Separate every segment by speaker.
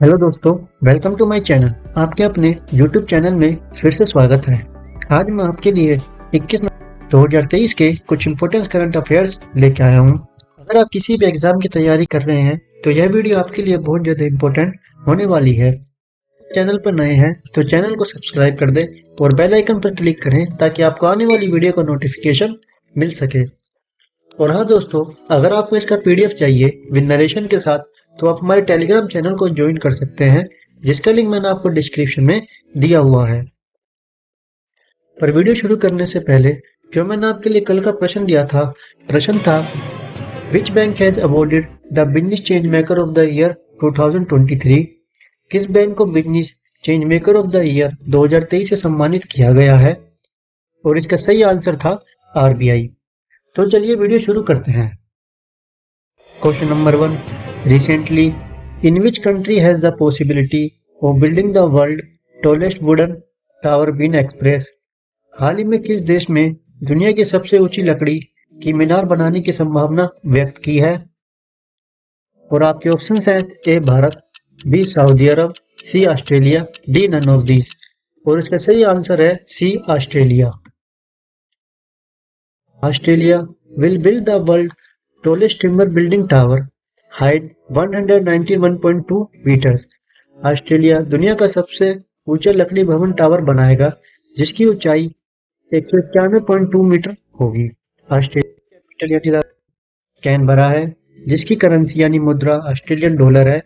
Speaker 1: Hello दोस्तों, welcome to my channel. आपके अपने यूट्यूब चैनल में फिर से स्वागत है। आज मैं आपके लिए 21 नवंबर 2023 के कुछ इंपॉर्टेंट करंट अफेयर्स लेके आया हूँ। अगर आप किसी भी एग्जाम की तैयारी कर रहे हैं तो यह वीडियो आपके लिए बहुत ज़्यादा इम्पोर्टेंट होने वाली है। चैनल पर नए हैं तो चैनल को सब्सक्राइब कर दें और बेल आइकन पर क्लिक करें ताकि आपको आने वाली वीडियो का नोटिफिकेशन मिल सके। और हाँ दोस्तों, अगर आपको इसका पीडीएफ चाहिए विद नरेशन के साथ तो आप हमारे टेलीग्राम चैनल को ज्वाइन कर सकते हैं, जिसका लिंक मैंने आपको डिस्क्रिप्शन में दिया हुआ है। पर वीडियो शुरू करने से पहले जो मैंने आपके लिए कल का प्रश्न दिया था, प्रश्न था which bank has awarded the business change maker of the year 2023। किस बैंक को business change maker of the year 2023 से सम्मानित किया गया है? और इसका सही आंसर था आरबीआई। तो चलिए वीडियो शुरू करते हैं। Question number 1. Recently, in which country has the possibility of building the world tallest wooden tower been expressed? हाल ही में किस देश में दुनिया की सबसे ऊंची लकड़ी की मीनार बनाने की संभावना व्यक्त की है? और आपके ऑप्शंस हैं A Bharat, B Saudi Arab, C Australia, D none of these. और इसका सही आंसर है C Australia. Australia will build the world's tallest timber building tower, height 191.2 meters. Australia दुनिया का सबसे ऊंचा लकड़ी भवन टावर बनाएगा, जिसकी ऊंचाई 191.2 मीटर होगी। ऑस्ट्रेलिया कैपिटल यानी कैनबरा है, जिसकी करेंसी यानी मुद्रा ऑस्ट्रेलियन डॉलर है।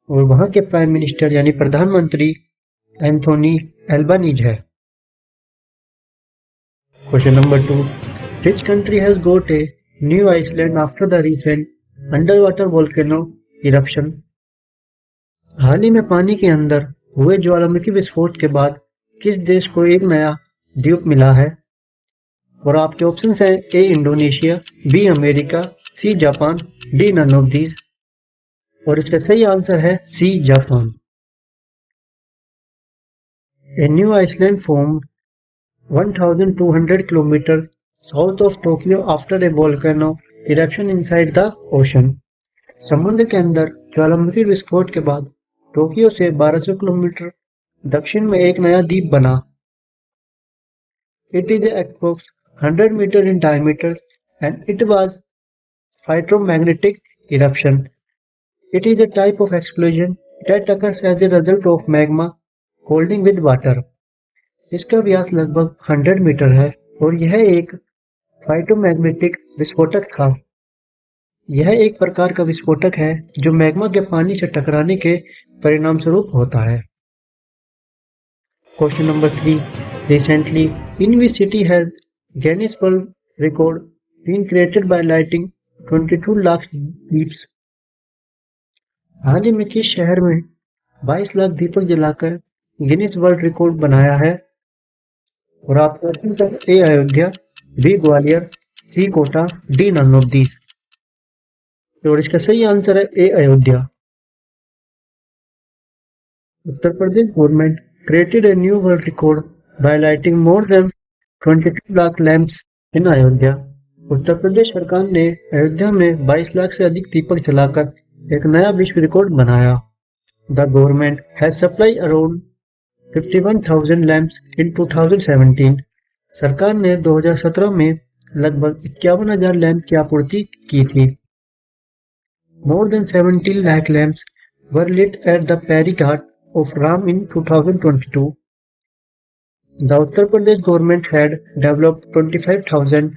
Speaker 1: और वहां के प्राइम मिनिस्टर यानी प्रधानमंत्री एंथोनी एल्बानीज है। Question number 2. Which country has got a new Iceland after the recent underwater volcano eruption? हाल ही में पानी के अंदर हुए ज्वालामुखी विस्फोट के बाद किस देश को एक नया द्वीप मिला है? और आपके ऑप्शंस हैं A Indonesia, B America, C Japan, D none of these. और इसका सही आंसर है C Japan. A new Iceland formed 1,200 kilometers south of Tokyo after a volcano eruption inside the ocean. समुद्र के अंदर ज्वालामुखी विस्फोट के बाद टोक्यो से 1200 किलोमीटर दक्षिण में एक नया द्वीप बना। It is approx 100 meter in diameter and it was phytomagnetic eruption. It is a type of explosion that occurs as a result of magma cooling with water. इसका व्यास लगभग 100 मीटर है और यह एक फाइटोमैग्नेटिक विस्फोटक था। यह एक प्रकार का विस्फोटक है जो मैग्मा के पानी से टकराने के परिणाम स्वरूप होता है। Question number 3. Recently, in which city has Guinness World Record been created by lighting 22 lakh दीप्स? हाल ही में किस शहर में 22 लाख दीपक जलाकर गिनीज वर्ल्ड रिकॉर्ड बनाया है? और आपके ऑप्शन है A Ayodhya, B Gwalior, C Kota, D none of these. और इसका सही आंसर है A Ayodhya. Uttar Pradesh government created a new world record by lighting more than 22 lakh lamps in Ayodhya. Uttar Pradesh सरकार ने अयोध्या में 22 लाख से अधिक दीपक जलाकर एक नया विश्व रिकॉर्ड बनाया। The government has supplied around 51,000 lamps in 2017. सरकार ने 2017 में लगभग 51,000 लैंप की आपूर्ति की थी। More than 17 lakh lamps were lit at the Peri Ghat of Ram in 2022. The Uttar Pradesh government had developed 25,000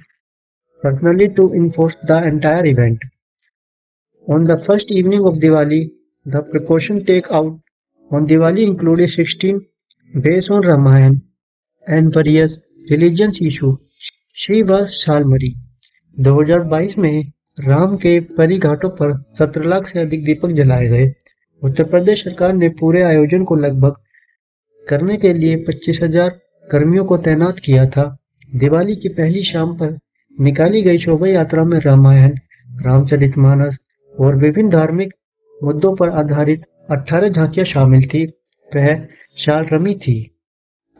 Speaker 1: personally to enforce the entire event. On the first evening of Diwali, the precaution take out on Diwali included 16 based on Ramayana and various religious issue. She was Shalmari. 2022 में राम के परी घाटों पर 17 लाख से अधिक दीपक जलाए गए। उत्तर प्रदेश सरकार ने पूरे आयोजन को लगभग करने के लिए 25,000 कर्मियों को तैनात किया था। दिवाली की पहली शाम पर निकाली गई शोभा यात्रा में रामायण, रामचरितमानस और विभिन्न धार्मिक मुद्दों पर आधारित 18 झांकियां शामिल थी। वह शालरमी थी।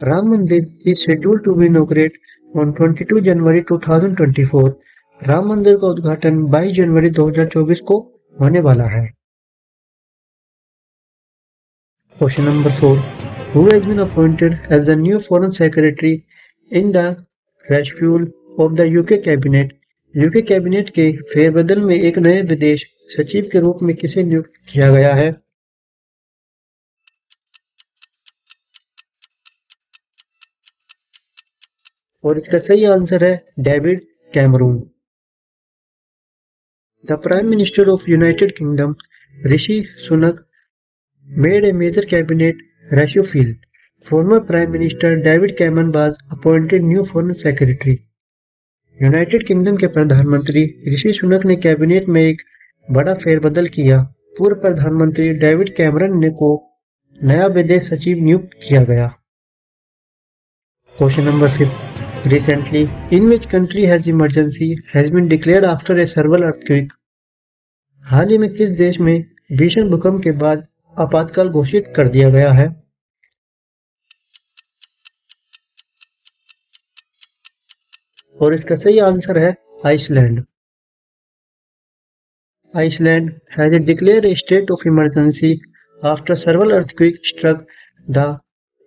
Speaker 1: Ram Mandir is scheduled to be inaugurate on 22 January 2024। Ram Mandir का उद्घाटन 22 जनवरी 2024 को होने वाला है। Question number 4. Who has been appointed as the new Foreign Secretary in the reshuffle of the UK Cabinet? UK cabinet के फेरबदल में एक नए विदेश सचिव के रूप में किसे नियुक्त किया गया है? और इसका सही आंसर है David Cameron. The prime minister of United Kingdom Rishi Sunak made a major cabinet reshuffle. Former Prime Minister David Cameron was appointed new Foreign Secretary. United kingdom के प्रधानमंत्री ऋषि सुनक ने कैबिनेट में एक बड़ा फेरबदल किया। पूर्व प्रधानमंत्री डेविड कैमरन ने को नया विदेश सचिव नियुक्त किया गया। Question number 5. Recently, in which country has emergency has been declared after a severe earthquake? हाल ही में किस देश में भीषण भूकंप के बाद आपातकाल घोषित कर दिया गया है? और इसका सही आंसर है Iceland. Iceland has declared a state of emergency after several earthquakes struck the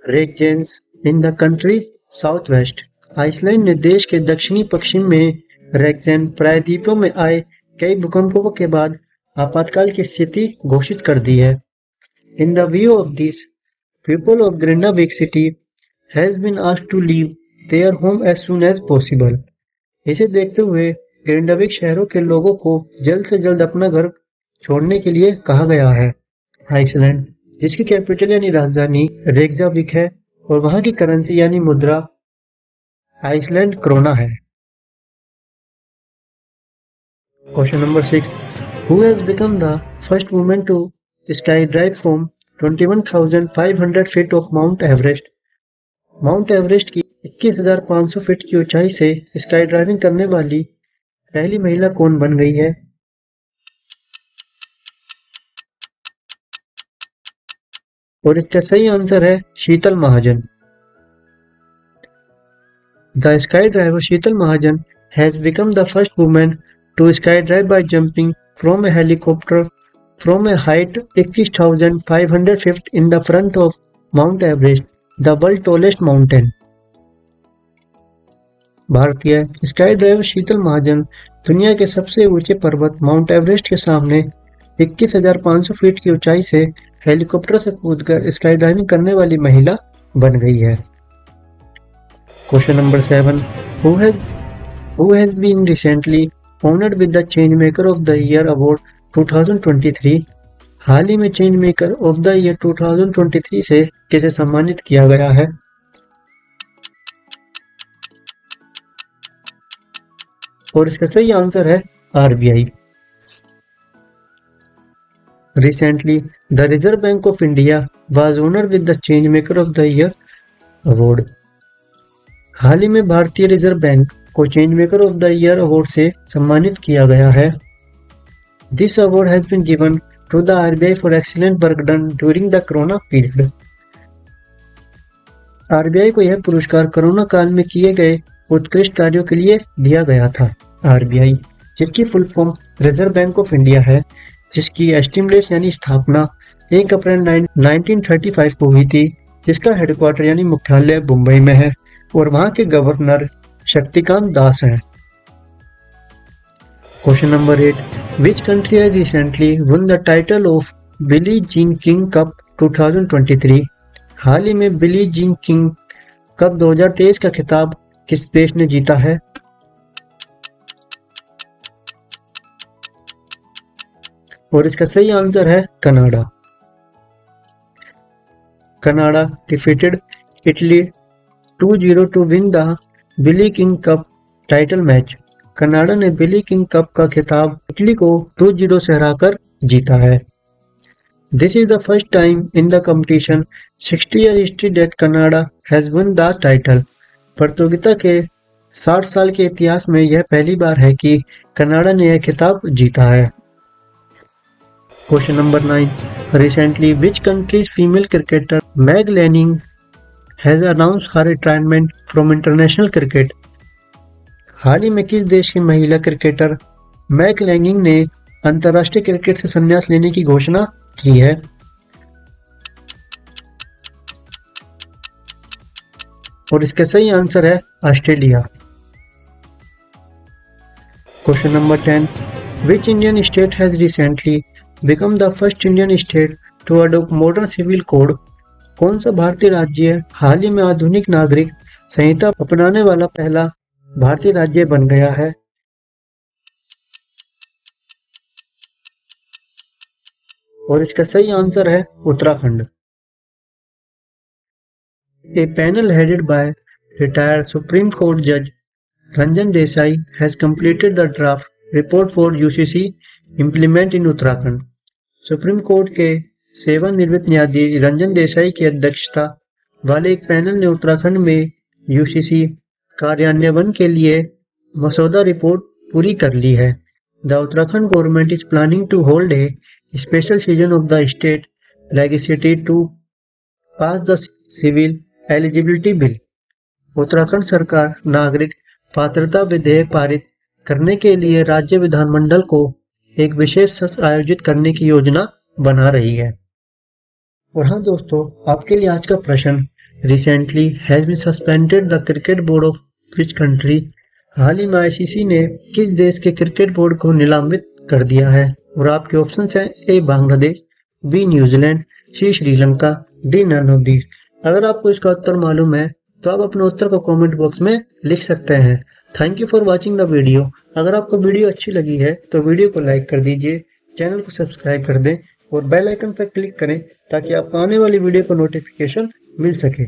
Speaker 1: regions in the country's southwest. Iceland ने देश के दक्षिणी पश्चिम में रेक्सेन प्रायद्वीपों में आए कई भूकंपों के बाद आपातकाल की स्थिति घोषित कर दी है। In the view of this, people of Grindavik city has been asked to leave their home as soon as possible. इसे देखते हुए ग्रिंडाविक शहरों के लोगों को जल्द से जल्द अपना घर छोड़ने के लिए कहा गया है। आइसलैंड, जिसकी कैपिटल यानी राजधानी रेकजाविक है और वहां की करेंसी यानी मुद्रा आइसलैंड क्रोना है। Question number 6. Who has become the first woman to skydive from 21,500 feet of Mount Everest? Mount Everest की 21,500 फीट की ऊंचाई से स्काई ड्राइविंग करने वाली पहली महिला कौन बन गई है? और इसका सही आंसर है Sheetal Mahajan. The sky driver Sheetal Mahajan has become the first women to sky drive by jumping from a helicopter from a height 21,500 feet in the front of Mount Everest, the world tallest mountain. भारतीय sky driver Sheetal Mahajan दुनिया के सबसे ऊंचे पर्वत mount Everest के सामने 21,500 feet की ऊंचाई से हेलीकॉप्टर से कूदकर स्काई ड्राइविंग करने वाली महिला बन गई है। Question number 7. Who has been recently honored with the Changemaker of the Year Award 2023? हाल ही में change maker of the year 2023 से किसे सम्मानित किया गया है? और इसका सही आंसर है RBI. Recently, the Reserve Bank of India was honored with the Changemaker of the Year Award. हाल ही में भारतीय रिजर्व बैंक को change maker of the year award से सम्मानित किया गया है। This award has been given to the RBI for excellent work done during the corona period. RBI को यह पुरस्कार कोरोना काल में किए गए उत्कृष्ट कार्यों के लिए दिया गया था। आरबीआई, जिसकी full form reserve bank of India है, जिसकी एस्टिमेट्स यानी स्थापना 1 अप्रैल 1935 को हुई थी, जिसका हेडक्वार्टर यानी मुख्यालय मुंबई में है और वहां के गवर्नर शक्तिकांत दास हैं। Question number 8. Which country has recently won the title of Billie Jean King Cup 2023? हाल ही में बिली जीन किंग कप 2023 का खिताब किस देश ने जीता है? और इसका सही आंसर है Canada. Canada defeated Italy 2-0 to win the Billie King Cup title match. Canada ने बिली किंग कप का खिताब इटली को 2-0 से हराकर जीता है। This is the first time in the competition 60 year history that Canada has one the title. प्रतियोगिता के 60 साल के इतिहास में यह पहली बार है कि कनाडा ने यह खिताब जीता है। Question number 9. Recently, which country's female cricketer Meg Lanning has announced her retirement from international cricket? हाल ही में किस देश की महिला क्रिकेटर मैग लैंगिंग ने अंतर्राष्ट्रीय क्रिकेट से संन्यास लेने की घोषणा की है? और इसका सही आंसर है Australia. Question number 10, which Indian state has recently become the first Indian state to adopt modern civil code? कौन सा भारतीय राज्य हाल ही में आधुनिक नागरिक संहिता अपनाने वाला पहला भारतीय राज्य बन गया है? और इसका सही आंसर है Uttarakhand. A panel headed by retired Supreme Court Judge Ranjan Desai has completed the draft report for UCC implement in Uttarakhand. Supreme court के सेवानिवृत्त न्यायाधीश रंजन देसाई की अध्यक्षता वाले एक पैनल ने उत्तराखंड में यूसीसी कार्यान्वयन के लिए मसौदा रिपोर्ट पूरी कर ली है। The Uttarakhand government is planning to hold a special season of the state legislature to pass the civil eligibility bill. Uttarakhand सरकार नागरिक पात्रता विधेयक पारित करने के लिए राज्य विधानमंडल को एक विशेष सत्र आयोजित करने की योजना बना रही है। और हाँ दोस्तों, आपके लिए आज का प्रश्न, recently has been suspended the cricket board of which country? हाल ही में आईसीसी ने किस देश के क्रिकेट बोर्ड को निलंबित कर दिया है? और आपके ऑप्शंस हैं A Bangladesh, B New Zealand, C Sri Lanka, D none of these. अगर आपको इसका उत्तर मालूम है तो आप अपने उत्तर को कमेंट बॉक्स में लिख सकते हैं। Thank you for watching the video. अगर आपको वीडियो अच्छी लगी है तो वीडियो को लाइक कर दीजिए, चैनल को सब्सक्राइब कर दें और बेल आइकन पर क्लिक करें ताकि आपको आने वाली वीडियो को नोटिफिकेशन मिल सके।